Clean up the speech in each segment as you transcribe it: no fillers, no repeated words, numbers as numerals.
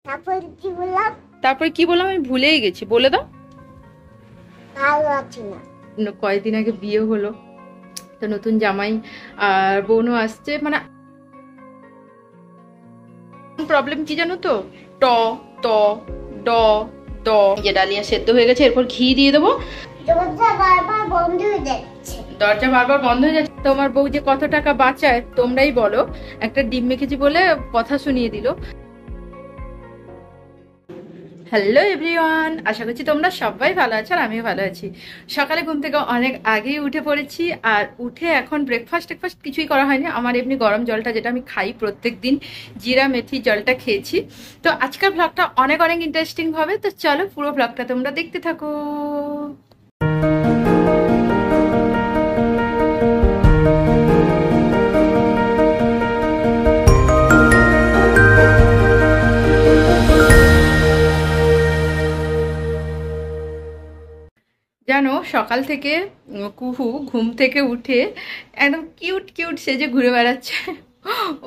তারপর কি বললাম আমি ভুলেই গেছি, বলে দাও। কয়েকদিন আগে বিয়ে হলো, তো নতুন জামাই আর বোনও আসছে। মানে প্রবলেম কি জানো তো, ট ত ড দ, যে ডালিয়া সেদ্ধ হয়ে গেছে, এরপর ঘি দিয়ে দেবো। দরজা বারবার বন্ধ হয়ে যাচ্ছে। তোমার বউ যে কত টাকা বাঁচায় তোমরাই বলো। একটা ডিম মেখেছি বলে কথা শুনিয়ে দিল। হ্যালো এভরিওয়ান, আশা করছি তোমরা সবাই ভালো আছো আর আমিও ভালো আছি। সকালে ঘুম থেকে অনেক আগেই উঠে পড়েছি, আর উঠে এখন ব্রেকফাস্ট কিছুই করা হয়নি। আমার এমনি গরম জলটা যেটা আমি খাই প্রত্যেক দিন, জিরা মেথি জলটা খেয়েছি। তো আজকের ব্লগটা অনেক অনেক ইন্টারেস্টিং হবে, তো চলো পুরো ব্লগটা তোমরা দেখতে থাকো। জানো সকাল থেকে কুহু ঘুম থেকে উঠে একদম কিউট কিউট সেজে ঘুরে বেড়াচ্ছে।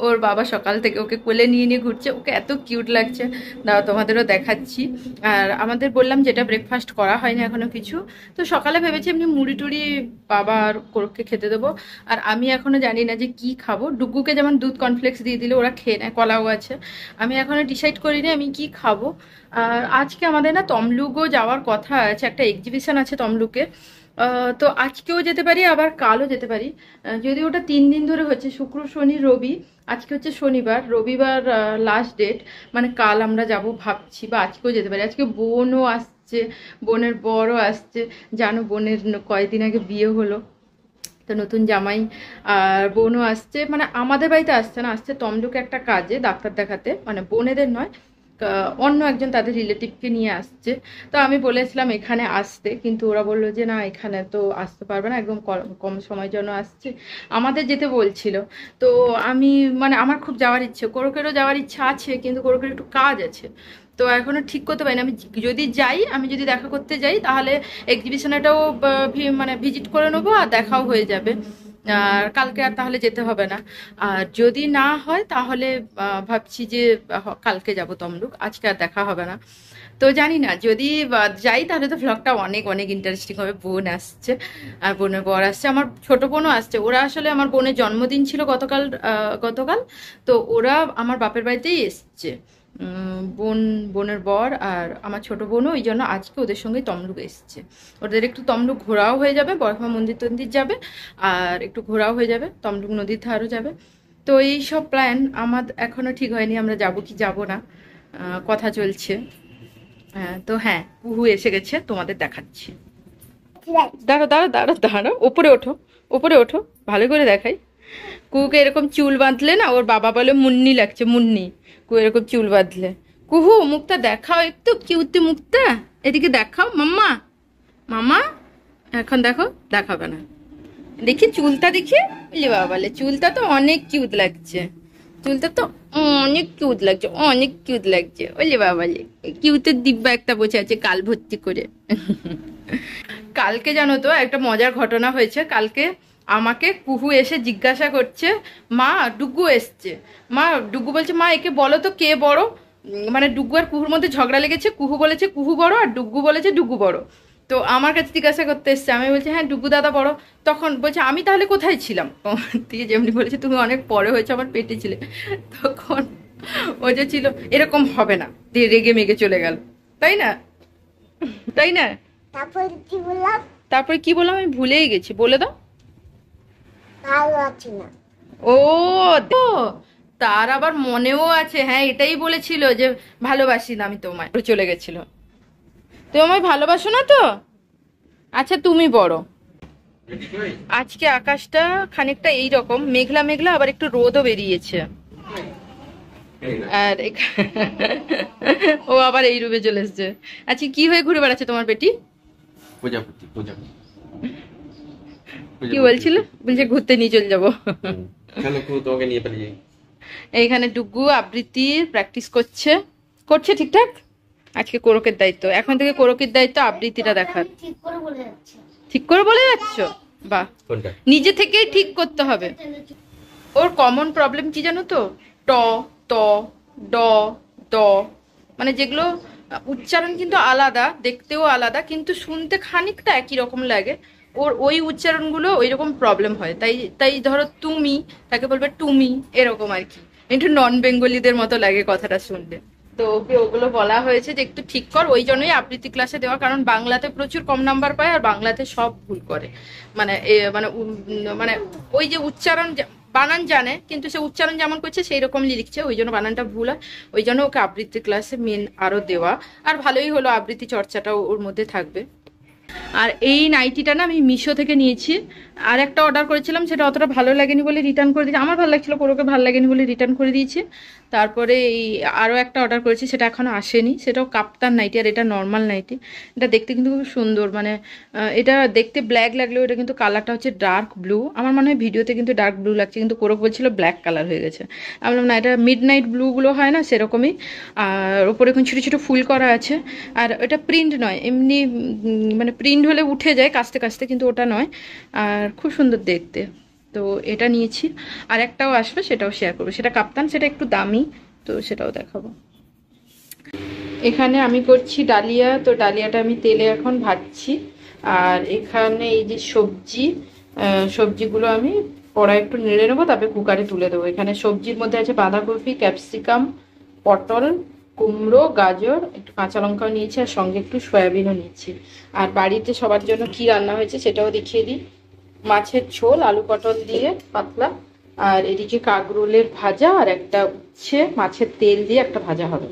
ওর বাবা সকাল থেকে ওকে কোলে নিয়ে নিয়ে ঘুরছে, ওকে এত কিউট লাগছে। দাও তোমাদেরও দেখাচ্ছি। আর আমাদের বললাম যেটা ব্রেকফাস্ট করা হয়নি এখনো কিছু, তো সকালে ভেবেছি এমনি মুড়ি টুড়ি বাবা আর কোরককে খেতে দেবো। আর আমি এখনো জানি না যে কি খাবো। ডুগুকে যেমন দুধ কর্নফ্লেক্স দিয়ে দিলে ওরা খেয়ে নেয়, কলাও আছে। আমি এখনো ডিসাইড করিনি আমি কি খাবো। আর আজকে আমাদের না তমলুকও যাওয়ার কথা আছে, একটা এক্সিবিশন আছে তমলুকে। তো আজকেও যেতে পারি আবার কালও যেতে পারি। যদি ওটা 3 দিন ধরে হচ্ছে, শুক্র শনি রবি, আজকে হচ্ছে শনিবার, রবিবার লাস্ট ডেট। মানে কাল আমরা যাব ভাবছি, বা আজকেও যেতে পারি। আজকে বোনও আসছে, বোনের বরও আসছে। জানো বোনের কয়েকদিন আগে বিয়ে হলো, তো নতুন জামাই আর বোনও আসছে। মানে আমাদের বাড়িতে আসছে না, আসছে তমলুকে একটা কাজে ডাক্তার দেখাতে, মানে বোনেদের নয়, অন্য একজন তাদের রিলেটিভকে নিয়ে আসছে। তো আমি বলেছিলাম এখানে আসতে, কিন্তু ওরা বললো যে না এখানে তো আসতে পারবে না, একদম কম সময়ের জন্য আসছে, আমাদের যেতে বলছিল। তো আমি মানে আমার খুব যাওয়ার ইচ্ছে, কোরকেরও যাওয়ার ইচ্ছা আছে, কিন্তু কোরকের একটু কাজ আছে। তো এখনো ঠিক করতে পারি না। আমি যদি যাই, আমি যদি দেখা করতে যাই তাহলে এক্সিবিশনটাও মানে ভিজিট করে নেবো আর দেখাও হয়ে যাবে। আর কালকে আর তাহলে যেতে হবে না। আর যদি না হয় তাহলে ভাবছি যে কালকে যাব তমলুক, আজকে আর দেখা হবে না। তো জানি না, যদি যাই তাহলে তো ভ্লগটা অনেক অনেক ইন্টারেস্টিং হবে। বোন আসছে আর বোনের বর আসছে, আমার ছোট বোনও আসছে। ওরা আসলে আমার বোনের জন্মদিন ছিল গতকাল, তো ওরা আমার বাপের বাড়িতেই এসছে। বোনের বর আর আমার ছোট বোনও, ওই জন্য আজকে ওদের সঙ্গে তমলুক এসছে। ওদের একটু তমলুক ঘোরাও হয়ে যাবে, বড়মা মন্দির টন্দির যাবে, আর একটু ঘোরাও হয়ে যাবে, তমলুক নদীর ধারও যাবে। তো এই সব প্ল্যান আমার এখনো ঠিক হয়নি, আমরা যাব কি যাব না, কথা চলছে। তো হ্যাঁ, কুহু এসে গেছে, তোমাদের দেখাচ্ছি। দাঁড়ো দাঁড়ো দাঁড়ো দাঁড়ো, ওপরে ওঠো, ওপরে ওঠো, ভালো করে দেখাই। কুহুকে এরকম চুল বাঁধলে না, ওর বাবা বলে মুন্নি লাগছে, মুন্নি। কুহু এরকম চুল বাঁধলে। কুহু মুখটা দেখাও একটু, কিউটি মুখটা এদিকে দেখাও মাম্মা। মামা এখন দেখো, দেখাবে না, দেখি চুলটা দেখি। বলি বাবালে চুলটা তো অনেক কিউট লাগছে, চুলটা তো অনেক কিউট লাগছে, অনেক কিউট লাগছে। বলি বাবালে কিউটের দিব্যা একটা বসে আছে কাল ভর্তি করে। কালকে জানো তো একটা মজার ঘটনা হয়েছে। কালকে আমাকে কুহু এসে জিজ্ঞাসা করছে, মা ডুগু এসছে। মা ডুগু বলছে, মা একে বলো তো কে বড়। মানে ডুগু আর কুহুর মধ্যে ঝগড়া লেগেছে, কুহু বলেছে কুহু বড় আর ডুগু বলেছে ডুগু বড়। তো আমার কাছে জিজ্ঞাসা করতে এসছে, আমি বলছি হ্যাঁ ডুগু দাদা বড়। তখন বলছে আমি তাহলে কোথায় ছিলাম। দিয়ে যেমনি বলেছে তুমি অনেক পরে হয়েছে, আমার পেটে ছিলে। তখন ও যে ছিল এরকম হবে না, দিয়ে রেগে মেগে চলে গেল, তাই না, তাই না। তারপরে কি বললাম আমি ভুলেই গেছি, বলে দাও। ও তো তার আবার মনেও আছে, হ্যাঁ এটাই বলেছিল যে ভালোবাসি না আমি তোমায়, চলে গেছিল। তুমি আমায় ভালোবাসো না তো, আচ্ছা তুমি বড়। আজকে আকাশটা খানিকটা এইরকম মেঘলা মেঘলা, আবার একটু রোদও বেরিয়েছে। আর ও আবার এই রূপে চলে এসছে। আচ্ছা কি হয়ে ঘুরে বেড়াচ্ছে তোমার বেটি? কি বলছিল? বলছে ঘুরতে নিয়ে চলে যাবো। এইখানে ডুগু আবৃত্তি প্র্যাকটিস করছে, করছে ঠিকঠাক। আজকে কোরকের দায়িত্ব, এখন থেকে কোরকের দায়িত্ব আবৃত্তিটা দেখার। ঠিক করে বলে যাচ্ছ? বাহ, নিজে থেকেই ঠিক করতে হবে। ওর কমন প্রবলেম কি জানো তো, ট ত ড দ, মানে যেগুলো উচ্চারণ কিন্তু আলাদা, দেখতেও আলাদা, কিন্তু শুনতে খানিকটা একই রকম লাগে। ওর ওই উচ্চারণগুলো ওই রকম প্রবলেম হয়, তাই তাই ধরো তুমি, তাকে বলবে টুমি, এরকম আর কি, একটু নন বেঙ্গলিদের মতো লাগে কথাটা শুনতে। তো ওকে ওগুলো বলা হয়েছে যে একটু ঠিক কর, ওই জন্যই আবৃত্তি ক্লাসে দেওয়া, কারণ বাংলাতে প্রচুর কম নাম্বার পায় আর বাংলাতে সব ভুল করে। মানে মানে ওই যে উচ্চারণ বানান জানে, কিন্তু সে উচ্চারণ যেমন করছে সেই রকমই লিখছে, ওই জন্য বানানটা ভুল হয়। ওই জন্য ওকে আবৃত্তি ক্লাসে মেন আরো দেওয়া। আর ভালোই হলো, আবৃত্তি চর্চাটাও ওর মধ্যে থাকবে। আর এই নাইটিটা না আমি মিশো থেকে নিয়েছি। আর একটা অর্ডার করেছিলাম, সেটা অতটা ভালো লাগেনি বলে রিটার্ন করে দিয়েছি। আমার ভালো লাগছিল, কোনোকে ভালো লাগেনি বলে রিটার্ন করে দিয়েছি। তারপরে এই আরও একটা অর্ডার করেছি, সেটা এখনও আসেনি, সেটাও কাপ্তান নাইটি, আর এটা নর্মাল নাইটি। এটা দেখতে কিন্তু খুব সুন্দর, মানে এটা দেখতে ব্ল্যাক লাগলেও এটা কিন্তু কালারটা হচ্ছে ডার্ক ব্লু। আমার মনে হয় ভিডিওতে কিন্তু ডার্ক ব্লু লাগছে, কিন্তু কোরক বলছিল ব্ল্যাক কালার হয়ে গেছে। আমি বললাম না, এটা মিড নাইট ব্লুগুলো হয় না সেরকমই। আর ওপরে এখন ছোটো ছোটো ফুল করা আছে। আর এটা প্রিন্ট নয়, এমনি মানে প্রিন্ট হলে উঠে যায় কাস্তে কাস্তে, কিন্তু ওটা নয়। আর খুব সুন্দর দেখতে। তো এটা নিয়েছি, আর একটাও আসবে, সেটাও শেয়ার করবো। সেটা কাপ্তান, সেটা একটু দামি, তো সেটাও দেখাবো। এখানে আমি করছি ডালিয়া, তো ডালিয়াটা আমি তেলে এখন ভাজছি। আর এখানে এই যে সবজি, সবজিগুলো আমি কড়াই একটু নেড়ে নেবো, তারপরে কুকারে তুলে দেবো। এখানে সবজির মধ্যে আছে বাঁধাকপি, ক্যাপসিকাম, পটল, কুমড়ো, গাজর, একটু কাঁচা লঙ্কাও নিয়েছি, আর সঙ্গে একটু সয়াবিনও নিয়েছি। আর বাড়িতে সবার জন্য কি রান্না হয়েছে সেটাও দেখিয়ে দিই। মাছের ঝোল আলু পটল দিয়ে পাতলা, আর এদিকে কাঁকরোলের ভাজা, আর একটা উচ্ছে মাছের তেল দিয়ে একটা ভাজা হবে।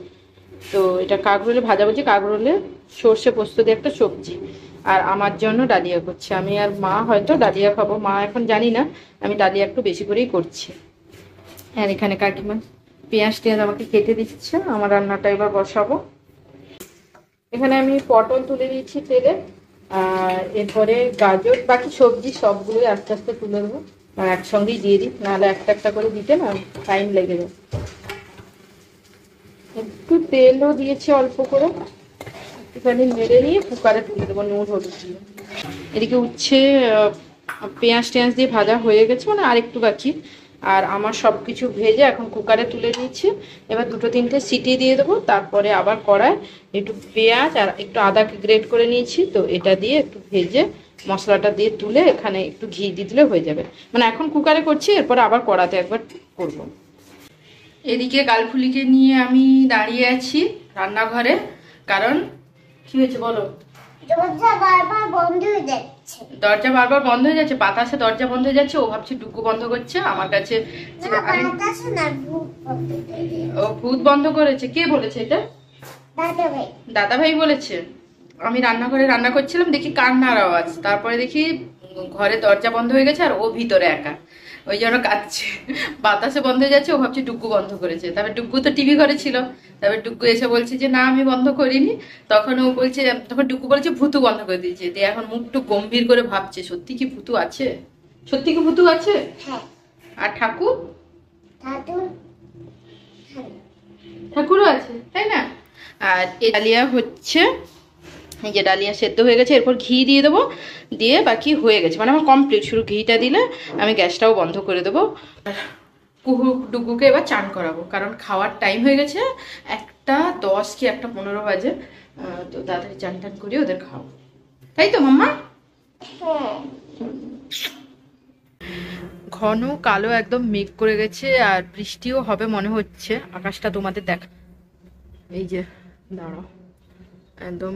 তো এটা কাঁকরোলে ভাজা বলছি, কাঁকরোলে সর্ষে পোস্ত দিয়ে একটা সবজি। আর আমার জন্য ডালিয়া করছি, আমি আর মা হয়তো ডালিয়া খাবো, মা এখন জানি না। আমি ডালিয়া একটু বেশি করেই করছি। আর এখানে কাকিমা পেঁয়াজ টেঁয়াজ আমাকে কেটে দিচ্ছে, আমার রান্নাটা এবার বসাবো। এখানে আমি পটল তুলে দিয়েছি তেলে, আর এরপরে গাজর, বাকি সবজি সবগুলোই আস্তে আস্তে তুলে দেবো, আর একসঙ্গেই দিয়ে দিই, নাহলে একটা একটা করে দিতে না টাইম লেগে যাবে। একটু তেলও দিয়েছি অল্প করে, একটুখানি নেড়ে নিয়ে কুকারে তুলে দেবো নুন হলুদ দিয়ে। এদিকে উচ্ছে পেঁয়াজ টেঁয়াজ দিয়ে ভাজা হয়ে গেছে, মানে আর একটু বাকি। আর আমার সব কিছু ভেজে এখন কুকারে তুলে দিয়েছি। এবার দুটো তিনটে সিটি দিয়ে দেবো, তারপরে আবার কড়ায় একটু পেঁয়াজ আর একটু আদাকে গ্রেট করে নিয়েছি, তো এটা দিয়ে একটু ভেজে মশলাটা দিয়ে তুলে এখানে একটু ঘি দিয়ে দিলে হয়ে যাবে। মানে এখন কুকারে করছি, এরপর আবার কড়াতে একবার করবো। এদিকে গালফুলিকে নিয়ে আমি দাঁড়িয়ে আছি রান্নাঘরে, কারণ কি হয়েছে বলো? দরজা বারবার বন্ধ হয়ে যাচ্ছে। দরজা বারবার বন্ধ হয়ে যাচ্ছে, বাতাসে দরজা বন্ধ হয়ে যাচ্ছে। ও ভাবছে ডুগু বন্ধ করছে আমার কাছে। ও ভূত বন্ধ করেছে? কে বলেছে এটা? দাদা ভাই বলেছে। আমি রান্নাঘরে রান্না করছিলাম, দেখি কান্নার আওয়াজ, তারপরে দেখি ঘরে দরজা বন্ধ হয়ে গেছে আর ও ভিতরে একা, ওই জন্য কাঁদছে। বাতাসে বন্ধ হয়ে যাচ্ছে, ও ভাবছে ডুগু বন্ধ করেছে। তারপরে ডুগু তো টিভি ঘরে ছিল, তারপরে ডুগু এসে বলছে যে না আমি বন্ধ করিনি। তখন ও বলছে, তখন ডুগু বলছে ভুতু বন্ধ করে দিয়েছে। দিয়ে এখন মুখটু গম্ভীর করে ভাবছে সত্যি কি ভুতু আছে, সত্যি কি ভুতু আছে। আর ঠাকুর, ঠাকুরও আছে, তাই না? আর এই ডালিয়া হচ্ছে, এই যে ডালিয়া সেদ্ধ হয়ে গেছে, এরপর ঘি দিয়ে দেবো, দিয়ে বাকি হয়ে গেছে, মানে আমার কমপ্লিট। শুধু ঘিটা দিলে আমি গ্যাসটাও বন্ধ করে দেবো। কুহু ডুগুকে এবার চান করাবো, কারণ খাওয়ার টাইম হয়ে গেছে, 1:10 কি 1:15 বাজে। তো তাড়াতাড়ি চান টান করে ওদের খাওয়াবো, তাই তো মাম্মা? ঘন কালো একদম মেঘ করে গেছে, আর বৃষ্টিও হবে মনে হচ্ছে। আকাশটা তোমাদের দেখা, এই যে দাঁড়াও, একদম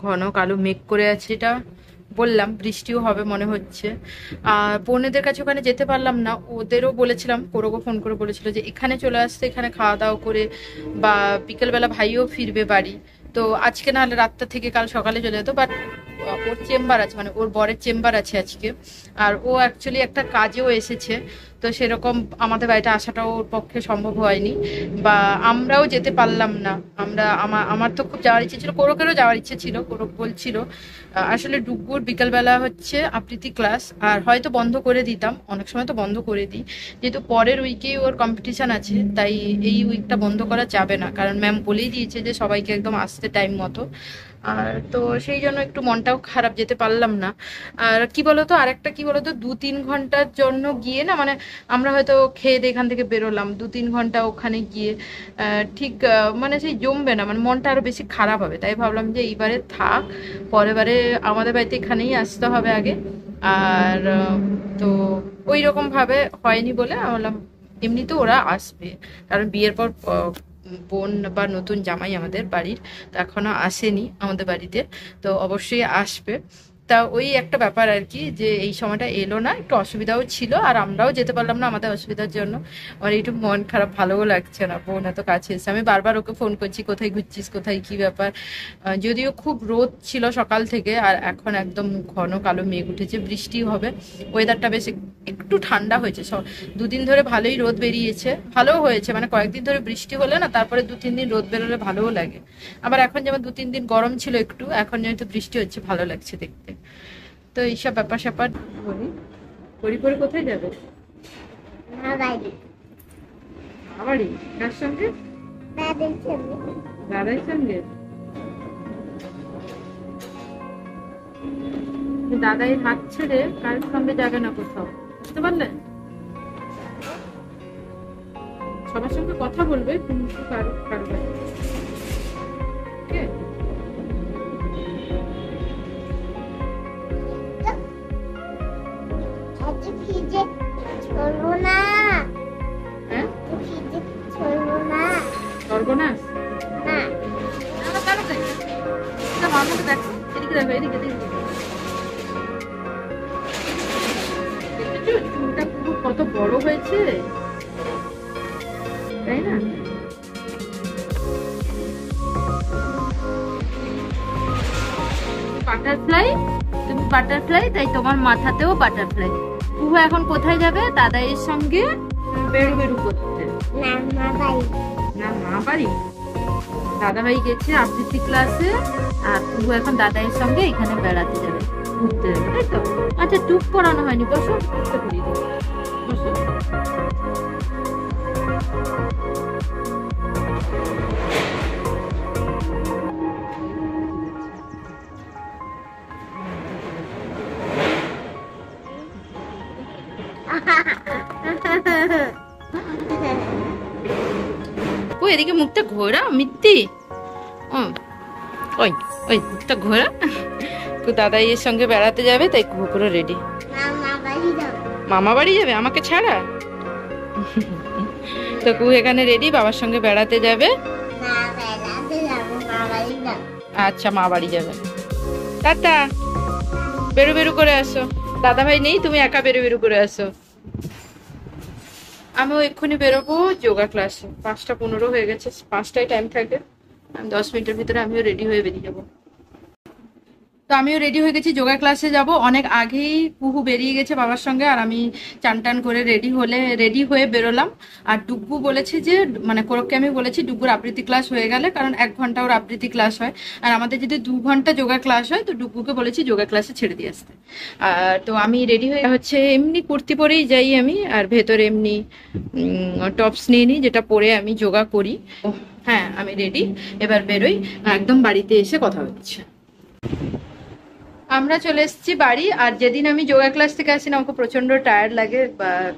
ঘন কালো মেঘ করে আছে। এটা বললাম বৃষ্টিও হবে মনে হচ্ছে। আর বোনেদের কাছে ওখানে যেতে পারলাম না, ওদেরও বলেছিলাম, কোরগো ফোন করে বলেছিল যে এখানে চলে আসতে, এখানে খাওয়া দাওয়া করে, বা বিকেলবেলা ভাইও ফিরবে বাড়ি। তো আজকে নাহলে রাতটা থেকে কাল সকালে চলে যেত, বাট ওর চেম্বার আছে, মানে ওর বরের চেম্বার আছে আজকে। আর ও অ্যাকচুয়ালি একটা কাজেও এসেছে, তো সেরকম আমাদের বাড়িতে আসাটাও ওর পক্ষে সম্ভব হয়নি, বা আমরাও যেতে পারলাম না। আমার তো খুব যাওয়ার ইচ্ছে ছিল, কোরকেরও যাওয়ার ইচ্ছে ছিল। কোরক বলছিল আসলে ডুগুর বিকালবেলা হচ্ছে আবৃত্তি ক্লাস, আর হয়তো বন্ধ করে দিতাম, অনেক সময় তো বন্ধ করে দিই, যেহেতু পরের উইকেই ওর কম্পিটিশান আছে, তাই এই উইকটা বন্ধ করা যাবে না, কারণ ম্যাম বলেই দিয়েছে যে সবাইকে একদম আসতে টাইম মতো। আর তো সেই জন্য একটু মনটাও খারাপ, যেতে পারলাম না। আর কি বলতো, আরেকটা কি বলতো, 2-3 ঘন্টার জন্য গিয়ে না, মানে আমরা হয়তো খেয়ে দিয়ে এখান থেকে বেরোলাম, 2-3 ঘন্টা ওখানে গিয়ে ঠিক মানে সেই জমবে না, মানে মনটা আরো বেশি খারাপ হবে। তাই ভাবলাম যে এইবারে থাক, পরের বারে আমাদের বাড়িতে এখানেই আসতে হবে আগে। আর তো ওই রকম ভাবে হয়নি বলে আমি বললাম এমনিতে ওরা আসবে, কারণ বিয়ের পর বোন বা নতুন জামাই আমাদের বাড়ির, তো এখনো আসেনি আমাদের বাড়িতে, তো অবশ্যই আসবে। তা ওই একটা ব্যাপার আর কি, যে এই সময়টা এলো না, একটু অসুবিধাও ছিল, আর আমরাও যেতে পারলাম না আমাদের অসুবিধার জন্য। আমার একটু মন খারাপ, ভালোও লাগছে না, বোন এত কাছে এসে। আমি বারবার ওকে ফোন করছি, কোথায় ঘুরছিস, কোথায় কি ব্যাপার। যদিও খুব রোদ ছিল সকাল থেকে, আর এখন একদম ঘন কালো মেঘ উঠেছে, বৃষ্টি হবে। ওয়েদারটা বেশ একটু ঠান্ডা হয়েছে, 2 দিন ধরে ভালোই রোদ বেরিয়েছে, ভালো হয়েছে, মানে কয়েকদিন ধরে বৃষ্টি হলে না, তারপরে 2-3 দিন রোদ বেরোলে ভালোও লাগে। আবার এখন যেমন 2-3 দিন গরম ছিল একটু, এখন যেহেতু বৃষ্টি হচ্ছে ভালো লাগছে দেখতে। তো এইসব ব্যাপার স্যাপার বলি। পরি পরি কোথায় যাবে? মা বাড়ি। আমারই কার সঙ্গে? দাদার সঙ্গে। দাদার সঙ্গে? দাদাই হাত ছেড়ে কার সঙ্গে যাবে না কোথাও, বুঝতে পারলে? সবার সঙ্গে কথা বলবে কিন্তু কারো কারো কাছে। Okay? আজ ফিজে চলবো না। হ্যাঁ, ফিজে চলবো না। সর্বনাশ। না। কেন দেখো, মামাকে দেখো, এদিকে দেখো, এদিকে দেখো, দেখেছো চুলটা পুরো কত বড় হয়েছে, তাই না? বাটারফ্লাই, তুমি বাটারফ্লাই, তাই তোমার মাথাতেও বাটারফ্লাই। কুহু এখন কোথায় যাবে? দাদাইয়ের সঙ্গে বেরু বেরু করতে। না মা বাড়ি। না মা বাড়ি? দাদা ভাই গেছে আবৃত্তি ক্লাসে, আর কুহু এখন দাদাইয়ের সঙ্গে এখানে বেড়াতে যাবে, ঘুরতে যাবে, তাই তো? আচ্ছা টুপ পরানো হয়নি, বসো, টুপটা পরিয়ে দিই, বসো। ও এদিকে মুখটা ঘোরা মিত্তি, ওই ওই মুখটা ঘোরা। তো দাদাইয়ের সঙ্গে বেড়াতে যাবে, তাই কুহু পুরো রেডি। না মা বাড়ি যাবো। মামা বাড়ি যাবে আমাকে ছাড়া? তো কুহু এখানে রেডি, বাবার সঙ্গে বেড়াতে যাবে। না বেড়াতে যাবো, মা বাড়ি যাবো। আচ্ছা মা বাড়ি যাবে, টাটা, বেরু বেরু করে আসো। দাদা ভাই নেই, তুমি একা বেরু বেরু করে আসো। আমিও এক্ষুনি বেরোবো যোগা ক্লাসে, 5:15 হয়ে গেছে, 5টায় টাইম থাকে, আমি 10 মিনিটের ভিতরে আমিও রেডি হয়ে বেরিয়ে যাবো। তো আমিও রেডি হয়ে গেছি, যোগা ক্লাসে যাব। অনেক আগেই কুহু বেরিয়ে গেছে বাবার সঙ্গে, আর আমি চান টান করে রেডি হয়ে বেরোলাম। আর ডুগ্গু বলেছে যে, মানে কোরককে আমি বলেছি ডুগ্গুর আবৃত্তি ক্লাস হয়ে গেলে, কারণ 1 ঘন্টা ওর আবৃত্তি ক্লাস হয়, আর আমাদের যদি 2 ঘন্টা যোগা ক্লাস হয়, তো ডুগ্গুকে বলেছি যোগা ক্লাসে ছেড়ে দিয়ে আসতে। তো আমি রেডি হয়ে হচ্ছে, এমনি কুর্তি পরেই যাই আমি, আর ভেতরে এমনি টপস নিয়ে নিই, যেটা পরে আমি যোগা করি। হ্যাঁ আমি রেডি, এবার বেরোই, একদম বাড়িতে এসে কথা হচ্ছে। আমরা চলে এসেছি বাড়ি। আর যেদিন আমি যোগা ক্লাস থেকে আসি না, আমাকে প্রচন্ড টায়ার্ড লাগে,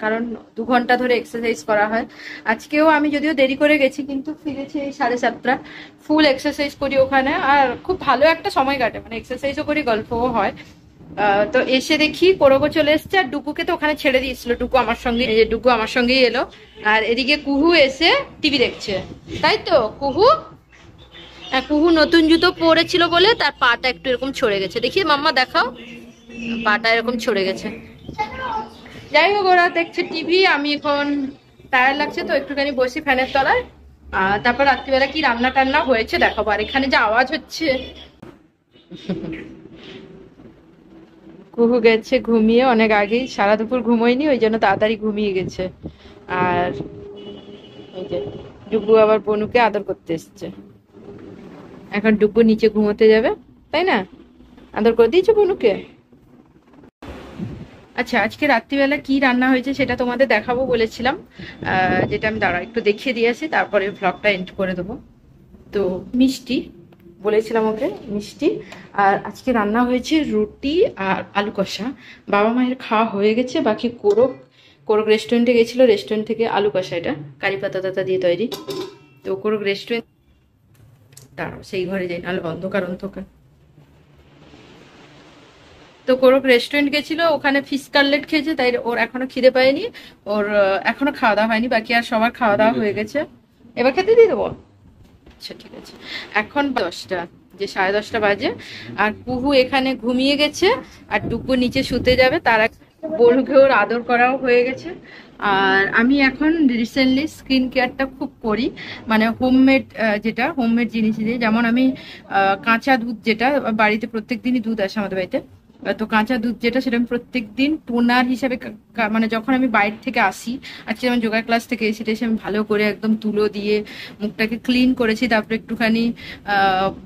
কারণ 2 ঘন্টা ধরে এক্সারসাইজ করা হয়। আজকেও আমি যদিও দেরি করে গেছি, কিন্তু ফিরেছি এই 7:30। ফুল এক্সারসাইজ করি ওখানে, আর খুব ভালো একটা সময় কাটে, মানে এক্সারসাইজও করি, গল্পও হয়। তো এসে দেখি কোরগো চলে এসছে, আর ডুগুকে তো ওখানে ছেড়ে দিয়েছিল, ডুগু আমার সঙ্গেই এলো। আর এদিকে কুহু এসে টিভি দেখছে, তাই তো কুহু? কুহু নতুন জুতো পরেছিল বলে তার পাটা একটু এরকম ছড়ে গেছে, দেখি মাম্মা দেখাও, পাটা এরকম ছড়ে গেছে। যাই হোক, ওরা দেখছে টিভি, আমি এখন টায়ার লাগছে তো একটুখানি বসি ফ্যানের তলায়। তারপর রাত্রিবেলা কি রান্না টান্না হয়েছে দেখাবো। আর এখানে যে আওয়াজ হচ্ছে, কুহু গেছে ঘুমিয়ে অনেক আগেই, সারা দুপুর ঘুমোয়নি, ওই জন্য তাড়াতাড়ি ঘুমিয়ে গেছে। আর এই যে ডুগু আবার বনুকে আদর করতে এসছে, এখন ডুগু নিচে ঘুমোতে যাবে, তাই না? আদর করে দিয়েছো বনুকে? আচ্ছা আজকে রাত্রিবেলা কি রান্না হয়েছে সেটা তোমাদের দেখাবো বলেছিলাম, যেটা আমি দাঁড়া একটু দেখিয়ে দিয়ে আসি, তারপরে ভ্লগটা এন্ড করে দেবো। তো মিষ্টি বলেছিলাম ওকে মিষ্টি। আর আজকে রান্না হয়েছে রুটি আর আলু কষা। বাবা মায়ের খাওয়া হয়ে গেছে, বাকি কোরক কোরক রেস্টুরেন্টে গেছিলো, রেস্টুরেন্ট থেকে আলু কষা, এটা কারি পাতা টাতা দিয়ে তৈরি। তো কোরক রেস্টুরেন্ট, দাঁড়াও সেই ঘরে যাই নাহলে অন্ধকার অন্ধকার। তো কোরক রেস্টুরেন্ট গেছিল, ওখানে ফিশ কাটলেট খেয়েছে, তাই ওর এখনো খিদে পায়নি। ওর এখনো খাওয়া দাওয়া হয়নি, বাকি আর সবার খাওয়া দাওয়া হয়ে গেছে। এবার খেতে দিয়ে দেবো? আচ্ছা ঠিক আছে। এখন 10টা, যে 10:30 বাজে। আর কুহু এখানে ঘুমিয়ে গেছে, আর ডুগু নিচে শুতে যাবে। তার বলুকে ওর আদর করাও হয়ে গেছে। আর আমি এখন রিসেন্টলি স্কিন কেয়ারটা খুব করি, মানে হোমমেড, যেটা হোমমেড জিনিস দিয়ে, যেমন আমি কাঁচা দুধ, যেটা বাড়িতে প্রত্যেক দিনই দুধ আসে আমাদের বাড়িতে, তো কাঁচা দুধ যেটা, সেটা আমি প্রত্যেক দিন টোনার হিসাবে মানে যখন আমি বাইরে থেকে আসি, আজকে যেমন যোগা ক্লাস থেকে এসে আমি ভালো করে একদম তুলো দিয়ে মুখটাকে ক্লিন করেছি, তারপরে একটুখানি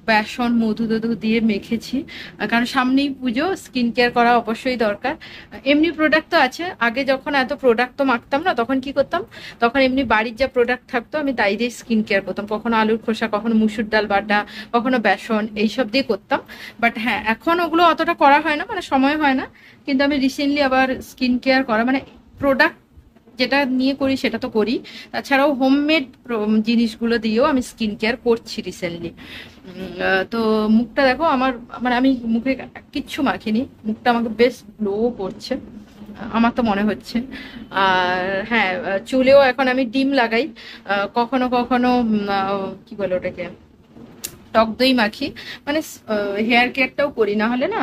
বেসন মধু টধু দিয়ে মেখেছি, কারণ সামনেই পুজো, স্কিন কেয়ার করা অবশ্যই দরকার। এমনি প্রোডাক্ট তো আছে, আগে যখন এত প্রোডাক্ট তো মাখতাম না, তখন কি করতাম, তখন এমনি বাড়ির যা প্রোডাক্ট থাকতো আমি তাই দিয়ে স্কিন কেয়ার করতাম, কখনো আলুর খোসা, কখনো মুসুর ডাল বাটা, কখনো বেসন, এইসব দিয়ে করতাম। বাট হ্যাঁ, এখন ওগুলো অতটা করা হয় না, মানে সময় হয় না। কিন্তু আমি রিসেন্টলি আবার স্কিন কেয়ার করা, মানে প্রোডাক্ট যেটা নিয়ে করি সেটা তো করি, তাছাড়াও হোমমেড জিনিসগুলো দিয়েও আমি স্কিন কেয়ার করছি রিসেন্টলি। তো মুখটা দেখো আমার, মানে আমি মুখে কিচ্ছু মাখিনি, মুখটা আমাকে বেশ গ্লো করছে, আমার তো মনে হচ্ছে। আর হ্যাঁ, চুলেও এখন আমি ডিম লাগাই, কখনো কখনো কি বলে ওটাকে, টক দই মাখি, মানে হেয়ার কেয়ারটাও করি, না হলে না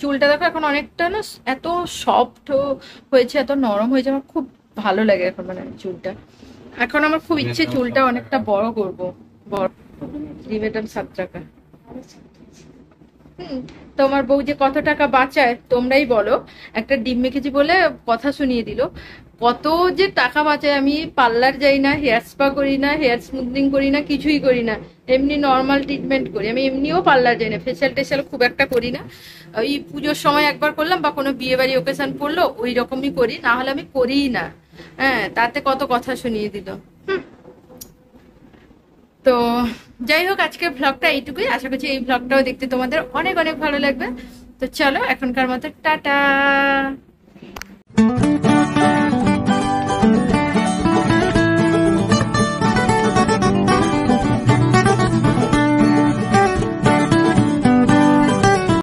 চুলটা দেখো এখন অনেকটা না এত সফট হয়েছে, এত নরম হয়েছে, আমার খুব ভালো লাগে এখন, মানে চুলটা এখন আমার খুব ইচ্ছে চুলটা অনেকটা বড় করব। বড় ডিমেটাম 7 টাকা। তোমার বউ যে কত টাকা বাঁচায় তোমরাই বলো, একটা ডিম মেখেছি বলে কথা শুনিয়ে দিল, কত যে টাকা বাঁচায়। আমি পার্লার যাই না, হেয়ার স্পা করি না, হেয়ার স্মুথনিং করি না, কিছুই করি না, এমনি নর্মাল ট্রিটমেন্ট করি। আমি এমনিও পার্লার যাই না, ফেশিয়াল টেশিয়াল খুব একটা করি না, ওই পুজোর সময় একবার করলাম বা কোনো বিয়ে বাড়ি ওকেশন পড়লো ওই রকমই করি, না হলে আমি করিই না। হ্যাঁ, তাতে কত কথা শুনিয়ে দিল। তো যাই হোক, আজকের ব্লগটা এইটুকুই, আশা করছি এই ব্লগটাও দেখতে তোমাদের অনেক অনেক ভালো লাগবে। তো চলো এখনকার মতো টাটা।